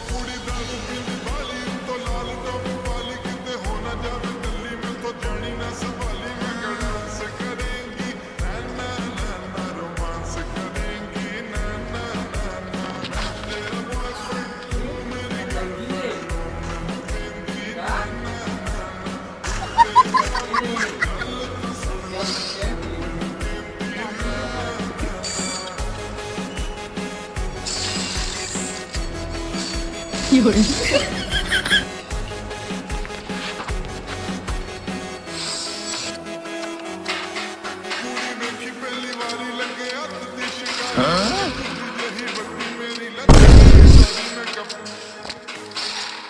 कुड़ी दारू पींदी बाली तो लाल टॉप वाली किते हो ना जावे दिल्ली में तो जानी ना संभाली मैं क्या डांस करेंगी नैना नैना रोमांस करेंगी नैना नैना मैं तेरा बॉयफ्रेंड तू मेरी गर्लफ्रेंड मैं कहती नैना有人。